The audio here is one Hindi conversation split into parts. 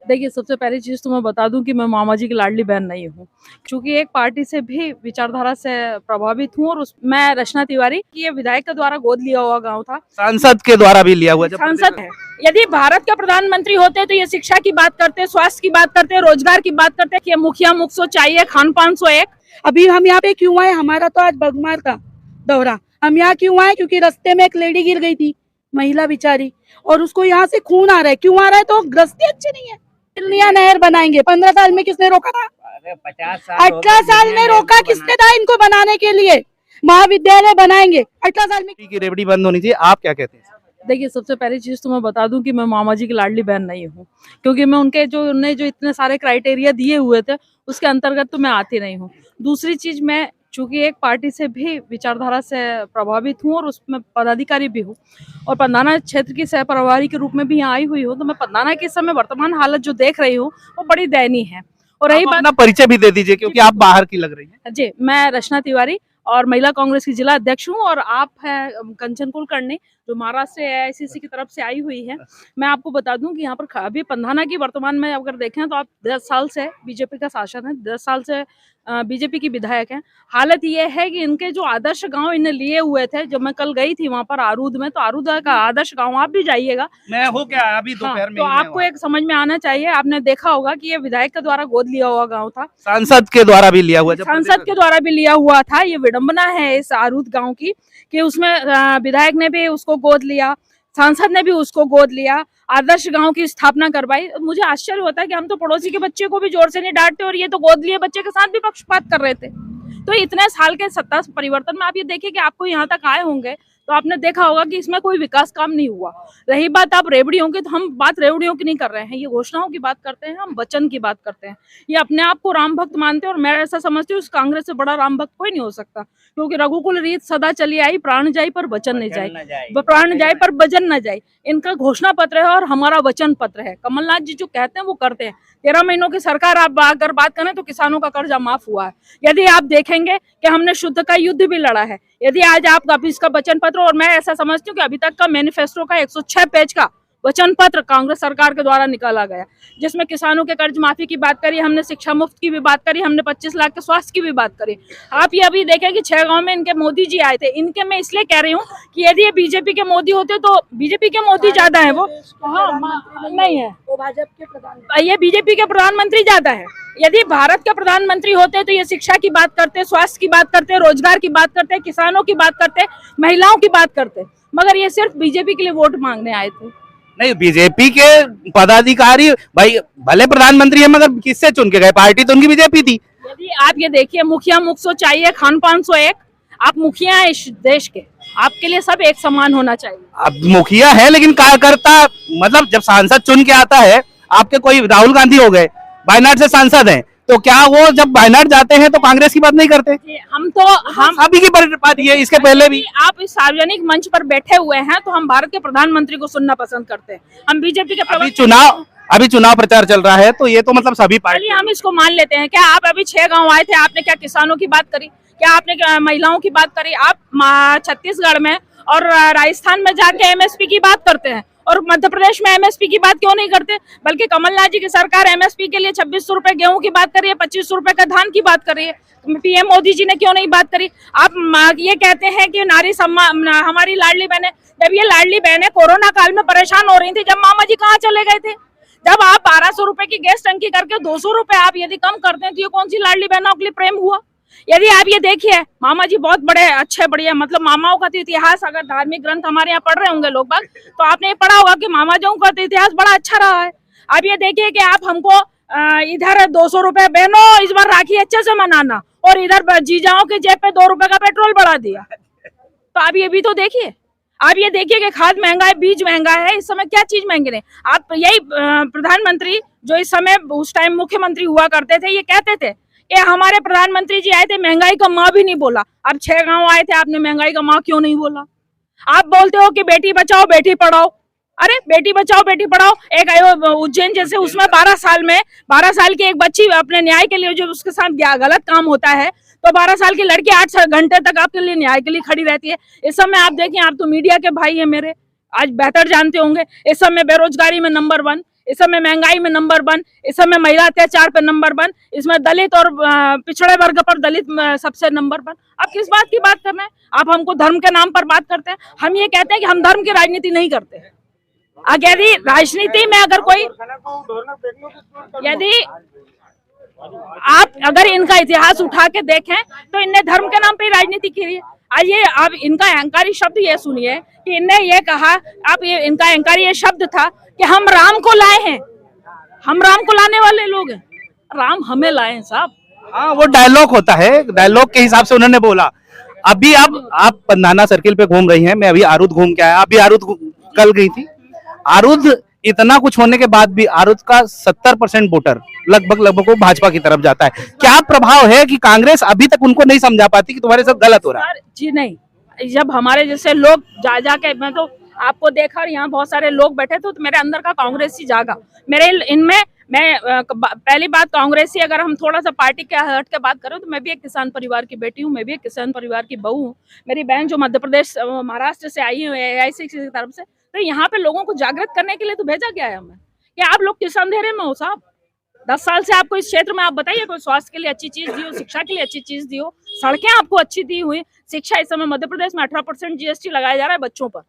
देखिए, सबसे पहली चीज़ तो मैं बता दूँ कि मैं मामा जी की लाडली बहन नहीं हूँ, क्योंकि एक पार्टी से भी विचारधारा से प्रभावित हूँ और मैं रचना तिवारी की ये विधायक के द्वारा गोद लिया हुआ गाँव था। सांसद के द्वारा भी लिया हुआ जब सांसद है। यदि भारत के प्रधानमंत्री होते तो ये शिक्षा की बात करते, स्वास्थ्य की बात करते, रोजगार की बात करते कि मुखिया मुख सो चाहिए, खान पान सो एक। अभी हम यहाँ पे क्यों आए? हमारा तो आज बगमार का दौरा। हम यहाँ क्यों आए? क्योंकि रास्ते में एक लेडी गिर गई थी, महिला बेचारी, और उसको यहाँ से खून आ रहा है। क्यों आ रहा है? तो रास्ते अच्छे नहीं है। तिलनिया नहर बनाएंगे, 15 साल में किसने रोका था? 18 साल में रोका किसने था इनको बनाने के लिए? महाविद्यालय बनाएंगे 18 साल में। की रेवड़ी बंद होनी चाहिए, आप क्या कहते हैं? देखिए, सबसे पहली चीज़ तो मैं बता दूं कि मैं मामा जी की लाडली बहन नहीं हूँ, क्योंकि मैं उन्हें जो इतने सारे क्राइटेरिया दिए हुए थे उसके अंतर्गत तो मैं आती नहीं हूँ। दूसरी चीज़, मैं चूंकि एक पार्टी से भी विचारधारा से प्रभावित हूँ और उसमें पदाधिकारी भी हूँ और पंधाना क्षेत्र की सह प्रभारी के रूप में भी यहाँ आई हुई हूँ, तो मैं पंधाना के समय वर्तमान हालत जो देख रही हूँ वो बड़ी दयनीय है। और रही बात, अपना परिचय भी दे दीजिए क्योंकि आप बाहर की लग रही हैं। जी, मैं रचना तिवारी और महिला कांग्रेस की जिला अध्यक्ष हूँ, और आप हैं कंचन कुलकर्णी जो महाराष्ट्र से AICC की तरफ से आई हुई है। मैं आपको बता दूं कि यहाँ पर अभी पंधाना की वर्तमान में अगर देखें तो आप 10 साल से बीजेपी का शासन है, 10 साल से बीजेपी की विधायक हैं। हालत ये है कि इनके जो आदर्श गांव इन्हें लिए हुए थे, जब मैं कल गई थी वहां पर आरूद में, तो आरूद का आदर्श गांव, आप भी जाइएगा, मैं हो क्या अभी दोपहर में तो आपको एक समझ में आना चाहिए। आपने देखा होगा कि ये विधायक के द्वारा गोद लिया हुआ गाँव था, सांसद के द्वारा भी लिया हुआ सांसद के द्वारा भी लिया हुआ था। ये विडंबना है इस आरूद गांव की कि उसमें विधायक ने भी उसको गोद लिया, सांसद ने भी उसको गोद लिया, आदर्श गांव की स्थापना करवाई। मुझे आश्चर्य होता है कि हम तो पड़ोसी के बच्चे को भी जोर से नहीं डांटते और ये तो गोद लिए बच्चे के साथ भी पक्षपात कर रहे थे। तो इतने साल के सत्ता परिवर्तन में आप ये देखिए कि आपको यहाँ तक आए होंगे तो आपने देखा होगा कि इसमें कोई विकास काम नहीं हुआ। रही बात आप रेवड़ियों की, तो हम बात रेवड़ियों की नहीं कर रहे हैं, ये घोषणाओं की बात करते हैं, हम वचन की बात करते हैं। ये अपने आप को राम भक्त मानते हैं और मैं ऐसा समझती हूँ कांग्रेस से बड़ा राम भक्त कोई नहीं हो सकता, क्योंकि रघुकुल रीत सदा चली आई, प्राण जाए पर वचन नहीं जाए, प्राण जाए पर वचन न जाए। इनका घोषणा पत्र है और हमारा वचन पत्र है। कमलनाथ जी जो कहते हैं वो करते हैं। 13 महीनों की सरकार आप अगर बात करें तो किसानों का कर्जा माफ हुआ है। यदि आप देखेंगे कि हमने शुद्ध का युद्ध भी लड़ा है, यदि आज आप इसका वचन पत्र, और मैं ऐसा समझती हूँ कि अभी तक का मैनिफेस्टो का 106 पेज का वचन पत्र कांग्रेस सरकार के द्वारा निकाला गया, जिसमें किसानों के कर्ज माफी की बात करी, हमने शिक्षा मुफ्त की भी बात करी, हमने 25 लाख के स्वास्थ्य की भी बात करी। आप ये अभी देखें कि 6 गांव में इनके मोदी जी आए थे। इनके मैं इसलिए कह रही हूँ कि यदि ये बीजेपी के मोदी होते तो बीजेपी के मोदी ज्यादा है, वो नहीं है, वो भाजपा के प्रधानमंत्री, ये बीजेपी के प्रधानमंत्री ज्यादा है। यदि भारत के प्रधानमंत्री होते तो ये शिक्षा की बात करते, स्वास्थ्य की बात करते, रोजगार की बात करते, किसानों की बात करते, महिलाओं की बात करते, मगर ये सिर्फ बीजेपी के लिए वोट मांगने आए थे। नहीं, बीजेपी के पदाधिकारी भाई भले प्रधानमंत्री है मगर किससे चुन के गए? पार्टी तो उनकी बीजेपी थी। यदि आप ये देखिए, मुखिया मुख सो चाहिए, खान पान सो एक। आप मुखिया हैं इस देश के, आपके लिए सब एक समान होना चाहिए। अब मुखिया है लेकिन कार्यकर्ता, मतलब जब सांसद चुन के आता है, आपके कोई राहुल गांधी हो गए, वायनाड से सांसद हैं, तो क्या वो जब वायनाड जाते हैं तो कांग्रेस की बात नहीं करते? हम अभी की बात ये, इसके पहले भी आप इस सार्वजनिक मंच पर बैठे हुए हैं तो हम भारत के प्रधानमंत्री को सुनना पसंद करते हैं। हम बीजेपी के अभी चुनाव प्रचार चल रहा है, तो ये तो मतलब सभी पार्टी, हम इसको मान लेते हैं। क्या आप अभी 6 गांव आए थे, आपने क्या किसानों की बात करी? क्या आपने महिलाओं की बात करी? आप छत्तीसगढ़ में और राजस्थान में जाके MSP की बात करते हैं और मध्य प्रदेश में MSP की बात क्यों नहीं करते? बल्कि कमलनाथ जी की सरकार MSP के लिए 2600 रुपए गेहूं की बात कर रही है, 2500 रुपए का धान की बात कर रही है। PM मोदी जी ने क्यों नहीं बात करी? आप ये कहते हैं कि नारी सम्मान, हमारी लाडली बहनें, जब ये लाडली बहनें कोरोना काल में परेशान हो रही थी, जब मामा जी कहाँ चले गए थे? जब आप 1200 रुपए की गैस टंकी करके 200 रुपए आप यदि कम करते हैं तो ये कौन सी लाडली बहनों के लिए प्रेम हुआ? यदि आप ये देखिए, मामा जी बहुत बड़े अच्छे बढ़िया, मतलब मामाओं का तो इतिहास, अगर धार्मिक ग्रंथ हमारे यहाँ पढ़ रहे होंगे लोग बाग, तो आपने ये पढ़ा होगा कि मामा जी का तो इतिहास बड़ा अच्छा रहा है। आप ये देखिए कि आप हमको इधर 200 रुपए, बहनों इस बार राखी अच्छे से मनाना, और इधर जीजाओं के जेब पे 2 रुपए का पेट्रोल बढ़ा दिया। तो आप ये भी तो देखिए, आप ये देखिए कि खाद महंगा है, बीज महंगा है, इस समय क्या चीज महंगी नहीं। आप यही प्रधानमंत्री जो इस समय उस टाइम मुख्यमंत्री हुआ करते थे, ये कहते थे कि हमारे प्रधानमंत्री जी आए थे, महंगाई का माँ भी नहीं बोला। अब 6 गांव आए थे, आपने महंगाई का माँ क्यों नहीं बोला? आप बोलते हो कि बेटी बचाओ बेटी पढ़ाओ, अरे बेटी बचाओ बेटी पढ़ाओ, एक उज्जैन जैसे उसमें 12 साल की एक बच्ची अपने न्याय के लिए, जो उसके साथ गलत काम होता है, तो 12 साल की लड़की 8 घंटे तक आपके लिए न्याय के लिए खड़ी रहती है। इस समय आप देखिए, आप तो मीडिया के भाई है मेरे, आज बेहतर जानते होंगे, इस समय बेरोजगारी में नंबर 1, इस समय महंगाई में नंबर 1, इस समय महिला अत्याचार पर नंबर 1, इसमें दलित और पिछड़े वर्ग पर दलित सबसे नंबर 1। आप किस बात की बात कर रहे हैं? आप हमको धर्म के नाम पर बात करते हैं। हम ये कहते हैं कि हम धर्म की राजनीति नहीं करते। यदि राजनीति में अगर कोई, यदि आप अगर इनका इतिहास उठा के देखें तो इनने धर्म के नाम पे राजनीति की है। आइए आप इनका अहंकारी शब्द ये सुनिए कि इनने ये कहा, आप ये इनका अहंकारी ये शब्द था कि हम राम को लाए हैं, हम राम को लाने वाले लोग हैं, राम हमें लाए हैं साहब। हाँ, वो डायलॉग होता है, डायलॉग के हिसाब से उन्होंने बोला। अभी आप पंधाना सर्किल पे घूम रही हैं, मैं अभी आरुद घूम के आया। अभी आरुद कल गई थी। आरुद इतना कुछ होने के बाद भी आरुद का 70% वोटर लगभग वो भाजपा की तरफ जाता है। क्या प्रभाव है कि कांग्रेस अभी तक उनको नहीं समझा पाती कि तुम्हारे साथ गलत हो रहा है? जी नहीं, जब हमारे जैसे लोग जा के, मैं तो आपको देखा और यहाँ बहुत सारे लोग बैठे थे तो मेरे अंदर का कांग्रेसी जागा। मेरे इनमें मैं पहली बात कांग्रेसी, अगर हम थोड़ा सा पार्टी के हट के बात करें तो मैं भी एक किसान परिवार की बेटी हूँ, मैं भी एक किसान परिवार की बहू हूँ। मेरी बहन जो मध्य प्रदेश महाराष्ट्र से आई है AICC की तरफ से, तो यहाँ पे लोगों को जागृत करने के लिए तो भेजा गया है हमें कि आप लोग किस अंधेरे में हो साहब। 10 साल से आपको इस क्षेत्र में, आप बताइए, कोई स्वास्थ्य के लिए अच्छी चीज दी हो, शिक्षा के लिए अच्छी चीज दी हो, सड़कें आपको अच्छी दी हुई, शिक्षा। इस समय मध्य प्रदेश में 18% GST लगाया जा रहा है बच्चों पर।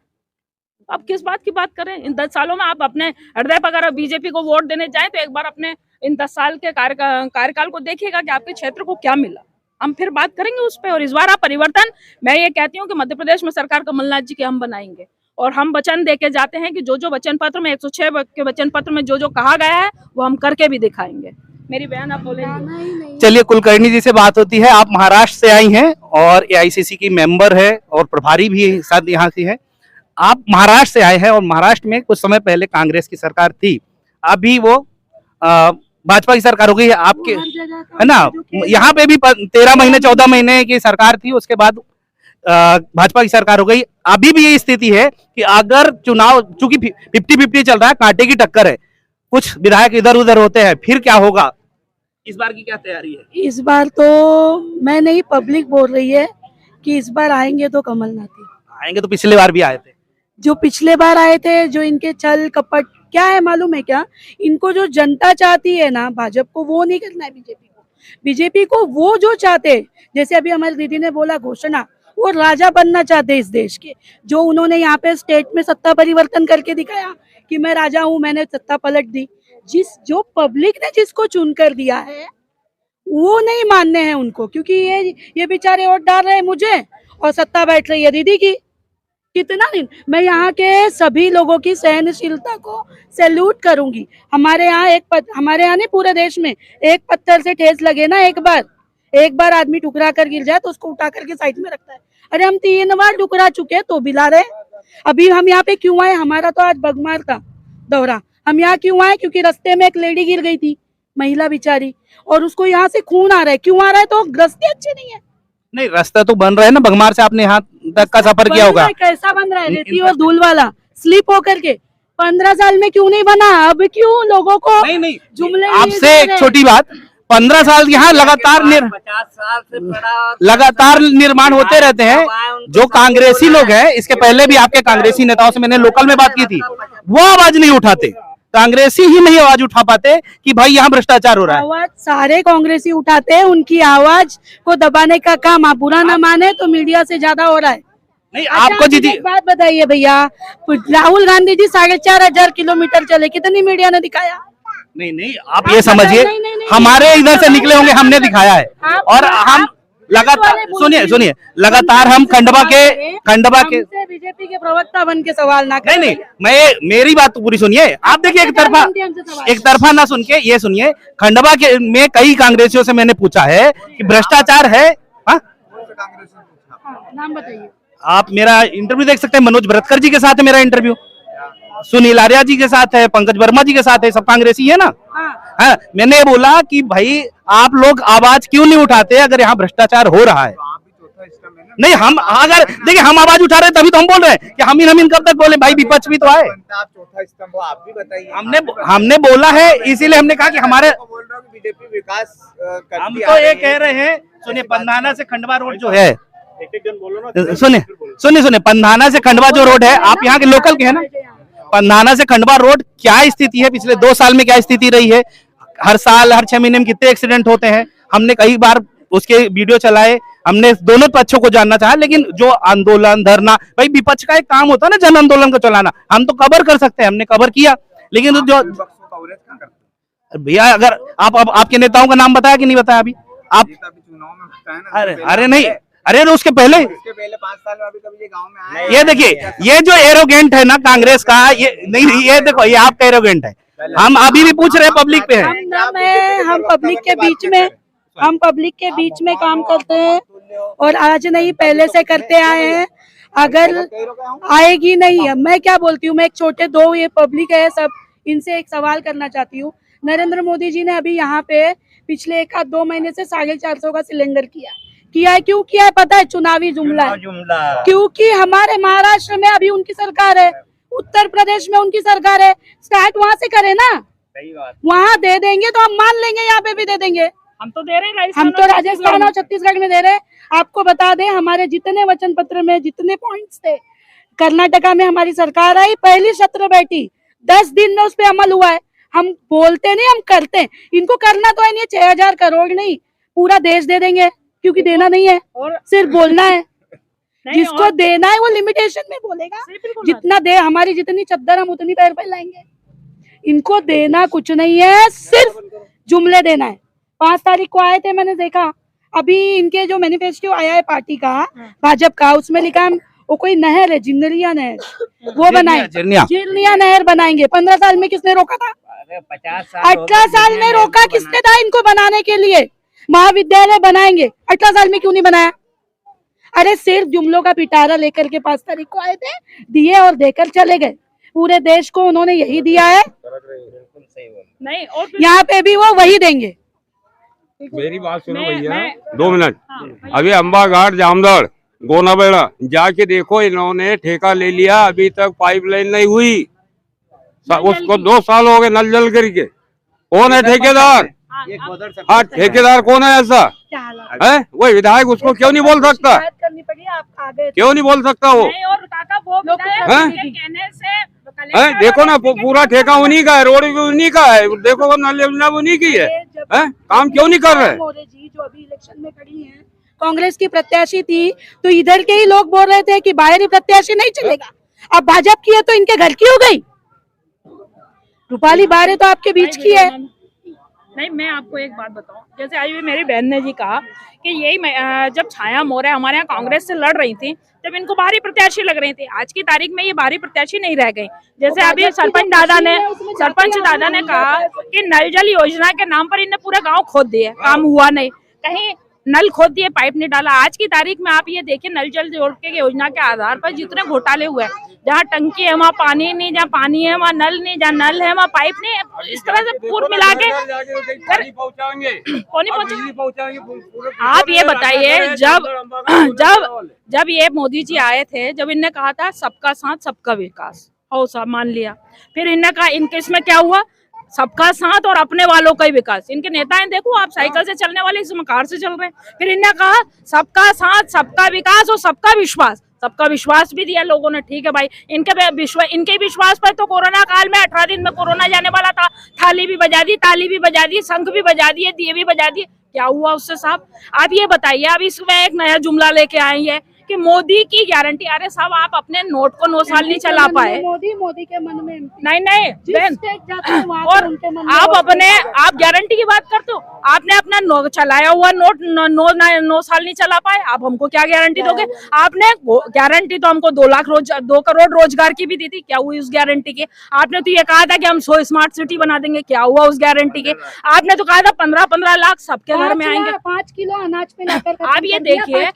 आप किस बात की बात करें? इन 10 सालों में आप अपने हृदय पर अगर बीजेपी को वोट देने जाए तो एक बार अपने इन 10 साल के कार्यकाल को देखिएगा कि आपके क्षेत्र को क्या मिला, हम फिर बात करेंगे उस पर। और इस बार आप परिवर्तन, मैं ये कहती हूँ कि मध्य प्रदेश में सरकार कमलनाथ जी के हम बनाएंगे और हम वचन देके जाते हैं कि जो जो वचन पत्र में 106 के वचन पत्र में जो जो कहा गया है वो हम करके भी दिखाएंगे। मेरी बहन आप बोलेंगे। चलिए, कुलकर्णी जी से बात होती है। आप महाराष्ट्र से आई हैं और AICC की मेंबर है और प्रभारी भी साथ यहाँ की है। आप महाराष्ट्र से आए हैं और महाराष्ट्र में कुछ समय पहले कांग्रेस की सरकार थी, अभी वो भाजपा की सरकार हो गई है आपके, है ना? यहाँ पे भी 13 महीने 14 महीने की सरकार थी, उसके बाद भाजपा की सरकार हो गई। अभी भी ये स्थिति है कि अगर चुनाव, चूंकि 50-50 चल रहा है, कांटे की टक्कर है, कुछ विधायक इधर उधर होते हैं, फिर क्या होगा? इस बार की क्या तैयारी है? इस बार तो मैं नहीं, पब्लिक बोल रही है कि इस बार आएंगे तो कमलनाथ ही आएंगे। तो पिछले बार भी आए थे, जो पिछले बार आए थे, जो इनके छल कपट क्या है मालूम है क्या? इनको जो जनता चाहती है ना भाजपा को, वो नहीं करना है बीजेपी को वो जो चाहते, जैसे अभी हमारी दीदी ने बोला घोषणा, वो राजा बनना चाहते इस देश के। जो उन्होंने यहाँ पे स्टेट में सत्ता परिवर्तन करके दिखाया कि मैं राजा हूँ, मैंने सत्ता पलट दी। जो पब्लिक ने जिसको चुन कर दिया है वो नहीं मानने हैं उनको, क्योंकि ये बेचारे वोट डाल रहे हैं मुझे और सत्ता बैठ रही है दीदी की। कितना दिन मैं यहाँ के सभी लोगों की सहनशीलता को सैल्यूट करूंगी। हमारे यहाँ हमारे यहाँ नहीं, पूरे देश में एक पत्थर से ठेस लगे ना, एक बार आदमी टुकरा कर गिर जाए तो उसको उठा करके साइड में रखता है। अरे हम 3 बार टुकरा चुके तो बिला रहे। अभी हम यहाँ पे क्यों आए? हमारा तो आज बगमार का दौरा। हम यहाँ क्यों आए? क्योंकि रास्ते में एक लेडी गिर गई थी, महिला बेचारी, और उसको यहाँ से खून आ रहा है। क्यों आ रहा है? तो रास्ते अच्छे नहीं है। नहीं, रास्ता तो बन रहा है ना, बगमार से आपने यहाँ तक का सफर किया होगा। कैसा बन रहा है? रेती और धूल वाला स्लिप होकर के 15 साल में क्यों नहीं बना? अब क्यों लोगों को नहीं जुमले? आपसे एक छोटी बात, 15 साल यहाँ लगातार निर्माण होते रहते हैं। जो कांग्रेसी लोग हैं, इसके पहले भी आपके कांग्रेसी नेताओं से मैंने लोकल में बात की थी, वो आवाज नहीं उठाते। कांग्रेसी ही नहीं आवाज उठा पाते कि भाई यहाँ भ्रष्टाचार हो रहा है। आवाज सारे कांग्रेसी उठाते हैं, उनकी आवाज को दबाने का काम आप बुरा न माने तो मीडिया से ज्यादा हो रहा है। नहीं, आपको जी एक बात बताइए भैया, राहुल गांधी जी 4,500 किलोमीटर चले, कितनी मीडिया ने दिखाया? नहीं, आप ये समझिए, हमारे इधर से निकले होंगे, हमने दिखाया है। और हम लगातार, सुनिए, लगातार हम खंडवा के बीजेपी के प्रवक्ता बन के सवाल ना करें। नहीं, मैं मेरी बात तो पूरी सुनिए। आप देखिए, एक तरफा ना सुन के ये सुनिए, खंडवा के में कई कांग्रेसियों से मैंने पूछा है कि भ्रष्टाचार है। नाम बताइए। आप मेरा इंटरव्यू देख सकते हैं, मनोज भरतकर जी के साथ है मेरा इंटरव्यू, सुनील आर्या जी के साथ है, पंकज वर्मा जी के साथ है, सब कांग्रेसी है ना। हाँ, मैंने बोला कि भाई आप लोग आवाज क्यों नहीं उठाते अगर यहाँ भ्रष्टाचार हो रहा है? नहीं, हम अगर देखिए, हम आवाज उठा रहे हैं तभी तो हम बोल रहे हैं कि हम कब तक बोले भाई, विपक्ष भी तो आए। चौथा स्तंभ आप भी बताइए। हमने बोला है, इसीलिए हमने कहा कि हमारे बीजेपी विकास हम तो ये कह रहे हैं। सुनिए, पंधाना से खंडवा रोड जो है, सुनिए, पंधाना से खंडवा जो रोड है, आप यहाँ के लोकल के हैं ना, पंधाना से खंडवा रोड क्या स्थिति है, पिछले 2 साल में क्या स्थिति रही है, हर साल हर 6 महीने में कितने एक्सीडेंट होते हैं, हमने कई बार उसके वीडियो चलाए, हमने दोनों पक्षों को जानना चाहा। लेकिन जो आंदोलन धरना, भाई विपक्ष का एक काम होता है ना जन आंदोलन को चलाना, हम तो कवर कर सकते हैं, हमने कवर किया, लेकिन जो कवरेज कहाँ करते भैया अगर आप आपके नेताओं का नाम बताया कि नहीं बताया अभी आप? हैं? अभी चुनाव में बताया ना, अरे नहीं, अरे उसके पहले इसके पहले 5 साल में अभी कभी ये गांव में आए? ये देखिए, ये जो एरोगेंट है ना कांग्रेस का, ये नहीं, ये देखो ये आपका एरोगेंट है। हम अभी भी पूछ रहे हैं, पब्लिक पे है। हम पब्लिक के बीच में काम करते हैं और आज नहीं पहले से करते आए हैं। अगर आएगी नहीं है, मैं क्या बोलती हूँ, मैं एक छोटे 2 ये पब्लिक है सब, इनसे एक सवाल करना चाहती हूँ। नरेंद्र मोदी जी ने अभी यहाँ पे पिछले 1-2 महीने से 450 का सिलेंडर किया है। क्यों किया है पता है? चुनावी जुमला है। क्योंकि हमारे महाराष्ट्र में अभी उनकी सरकार है, उत्तर प्रदेश में उनकी सरकार है, स्टार्ट वहाँ से करे ना, वहाँ दे देंगे तो हम मान लेंगे, यहाँ पे भी दे देंगे। हम तो दे रहे हैं, हम तो राजस्थान और छत्तीसगढ़ में दे रहे हैं। आपको बता दें, हमारे जितने वचन पत्र में जितने पॉइंट्स थे, कर्नाटका में हमारी सरकार आई, पहली सत्र बैठी, 10 दिन में उस पर अमल हुआ है। हम बोलते नहीं, हम करते हैं। इनको करना तो है नहीं, 6000 करोड़ नहीं, पूरा देश दे देंगे, क्योंकि देना नहीं है, सिर्फ बोलना है। जिसको देना है वो लिमिटेशन में बोलेगा, जितना दे, हमारी जितनी चद्दर हम उतनी पैर फैलाएंगे। इनको देना कुछ नहीं है, सिर्फ जुमले देना है। 5 तारीख को आए थे, मैंने देखा अभी इनके जो मैनिफेस्टो आया है पार्टी का, भाजपा का, उसमें लिखा है वो कोई नहर है, जिंदरिया नहर, वो बनाए, जिरनिया नहर बनाएंगे। 15 साल में किसने रोका था? 18 साल में रोका किसने था इनको बनाने के लिए? महाविद्यालय बनाएंगे, 18 साल में क्यों नहीं बनाया? अरे सिर्फ जुमलों का पिटारा लेकर के 5 तारीख को आए थे, दिए और देकर चले गए। पूरे देश को उन्होंने यही दिया है, नहीं और यहाँ पे भी वो वही देंगे। मेरी बात सुनो भैया, 2 मिनट। अभी अंबा घाट, जामदड़, गोनाबेड़ा जाके देखो, इन्होंने ठेका ले लिया, अभी तक पाइपलाइन नहीं हुई। उसको 2 साल हो गए नल जल करके। कौन है ठेकेदार? हाँ, ठेकेदार कौन है ऐसा है? वो विधायक, उसको क्यों नहीं बोल सकता? क्यों नहीं बोल सकता वो? और काका वो कहने से देखो ना, पूरा ठेका उन्हीं का है, रोड भी उन्हीं का है, देखो नल योजना उन्हीं की है। काम क्यों नहीं कर रहे? मोदी जी जो अभी इलेक्शन में खड़ी हैं, कांग्रेस की प्रत्याशी थी, तो इधर के ही लोग बोल रहे थे कि बाहरी प्रत्याशी नहीं चलेगा। अब भाजपा की है तो इनके घर की हो गई। रूपाली बारे तो आपके बीच की है। नहीं, मैं आपको एक बात बताऊं, जैसे आज भी मेरी बहन ने जी कहा कि यही जब छाया मोरे हमारे यहाँ कांग्रेस से लड़ रही थी, जब इनको बाहरी प्रत्याशी लग रही थी, आज की तारीख में ये बाहरी प्रत्याशी नहीं रह गई। जैसे अभी सरपंच दादा ने कहा कि नल जल योजना के नाम पर इन्हें पूरा गांव खोद दिए, काम हुआ नहीं, कहीं नल खोद दिए, पाइप नहीं डाला। आज की तारीख में आप ये देखिए, नल जल जोड़ के योजना के आधार पर जितने घोटाले हुए, जहाँ टंकी है वहाँ पानी नहीं, जहाँ पानी है वहाँ नल नहीं, जहाँ नल है वहाँ पाइप नहीं, इस तरह से पूर्व मिला के आप ये बताइए, जब ये मोदी जी आए थे, जब इनने कहा था सबका साथ सबका विकास, हो सब मान लिया, फिर इनने कहा इनके इसमें क्या हुआ, सबका साथ और अपने वालों का ही विकास। इनके नेता देखो, आप साइकिल से चलने वाले इसमें कार से चल रहे हैं। फिर इन्होंने कहा सबका साथ सबका विकास और सबका विश्वास, सबका विश्वास भी दिया लोगों ने, ठीक है भाई। इनके विश्वास पर तो कोरोना काल में 18 दिन में कोरोना जाने वाला था, थाली भी बजा दी, ताली भी बजा दी, शंख भी बजा दिए, दिए भी बजा दिए, क्या हुआ उससे साहब? आप ये बताइए। अब इसमें एक नया जुमला लेके आए हैं कि मोदी की गारंटी। अरे साहब, आप अपने नोट को 9 साल नहीं चला पाए। मोदी के मन में नहीं बहन, और आप गारंटी की बात करते हो, आपने अपना चलाया हुआ नोट 9 साल नहीं चला पाए, आप हमको क्या गारंटी दोगे? आपने गारंटी तो हमको 2 करोड़ रोजगार की भी दी थी, क्या हुई उस गारंटी के? आपने तो ये कहा था कि हम 100 स्मार्ट सिटी बना देंगे, क्या हुआ उस गारंटी के? आपने तो कहा था 15 लाख सबके घर में आएंगे। 5 किलो अनाज पे लाकर आप ये देखिए,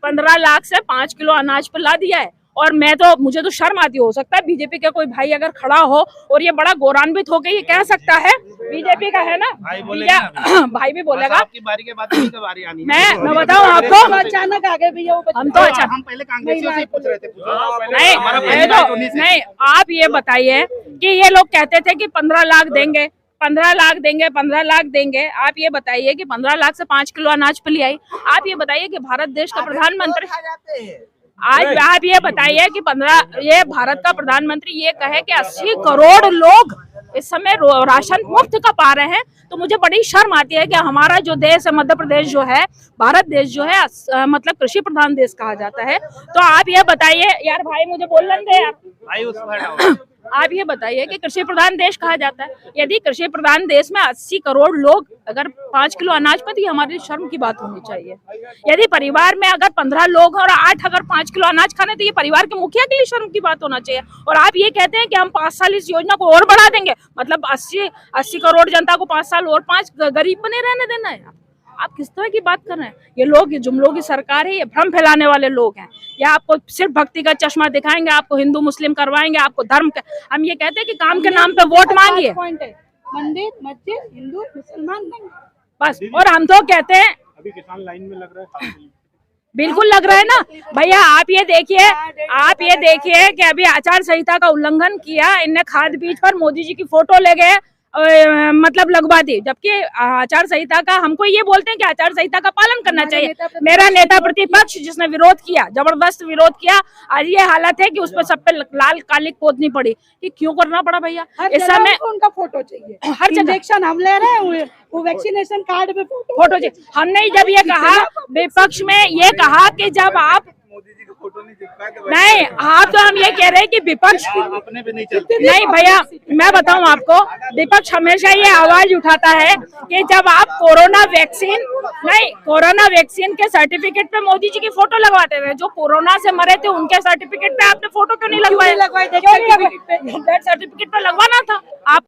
15 लाख से 5 किलो अनाज पर ला दिया है। और मुझे तो शर्म आती, हो सकता है बीजेपी का कोई भाई अगर खड़ा हो और ये बड़ा गौरवान्वित होकर ये कह सकता है बीजेपी का है ना, भाई भी बोलेगा। आपकी बारी के बाद की बारी आनी है। मैं बताऊं आपको, अचानक आ गए भैया, हम पहले कांग्रेसियों से पूछ रहे थे। नहीं, आप ये बताइए कि ये लोग कहते थे कि 15 लाख देंगे, 15 लाख देंगे, 15 लाख देंगे। आप ये बताइए कि 15 लाख से 5 किलो अनाज पे ले आई। आप ये बताइए कि भारत देश का प्रधानमंत्री, आज आप ये बताइए कि 15 ये भारत का प्रधानमंत्री ये कहे कि 80 करोड़ लोग इस समय राशन मुफ्त का पा रहे हैं, तो मुझे बड़ी शर्म आती है कि हमारा जो देश है, मध्य प्रदेश जो है, भारत देश जो है, मतलब कृषि प्रधान देश कहा जाता है। तो आप ये बताइए, यार भाई मुझे बोलने दे यार, आप ये बताइए कि कृषि प्रधान देश कहा जाता है, यदि कृषि प्रधान देश में 80 करोड़ लोग अगर 5 किलो अनाज पे, तो ये हमारी शर्म की बात होनी चाहिए। यदि परिवार में अगर 15 लोग और 8 अगर 5 किलो अनाज खाने, तो ये परिवार के मुखिया के लिए शर्म की बात होना चाहिए। और आप ये कहते हैं कि हम 5 साल इस योजना को और बढ़ा देंगे, मतलब 80 करोड़ जनता को 5 साल और 5 गरीब बने रहने देना है। आप किस तरह की बात कर रहे हैं? ये लोग, ये जुमलों की सरकार है, ये भ्रम फैलाने वाले लोग हैं। या आपको सिर्फ भक्ति का चश्मा दिखाएंगे, आपको हिंदू मुस्लिम करवाएंगे, आपको धर्म का। हम ये कहते हैं कि काम के नाम पे वोट मांगिए, मंदिर मस्जिद हिंदू मुसलमान नहीं बस। और हम तो कहते हैं, अभी किसान लाइन में लग रहा है, बिल्कुल लग रहा है ना भैया। आप ये देखिए कि अभी आचार संहिता का उल्लंघन किया इनने, खाद बीज पर मोदी जी की फोटो ले गए, मतलब लगवा दी, जबकि आचार संहिता का, हमको ये बोलते हैं कि आचार संहिता का पालन करना चाहिए। मेरा नेता प्रतिपक्ष जिसने विरोध किया, जबरदस्त विरोध किया, आज ये हालत है कि उस पर सब पे लाल कालिक पोतनी पड़ी। कि क्यों करना पड़ा भैया? इस समय उनका फोटो चाहिए, हर जगह इंजेक्शन हम ले रहे हैं, वो वैक्सीनेशन कार्ड पे फोटो चाहिए। हमने जब ये कहा, विपक्ष में ये कहा कि जब आप मोदी जी का फोटो नहीं चिपका के नहीं, हाँ तो हम ये कह रहे हैं कि विपक्ष अपने भी नहीं चलते। नहीं भैया, मैं बताऊं आपको, विपक्ष हमेशा ये आवाज उठाता है कि जब आप कोरोना वैक्सीन के सर्टिफिकेट पे मोदी जी की फोटो लगवाते थे, जो कोरोना से मरे थे उनके सर्टिफिकेट पे आपने फोटो क्यों नहीं लगवाए? डेथ सर्टिफिकेट पे लगवाना था आप।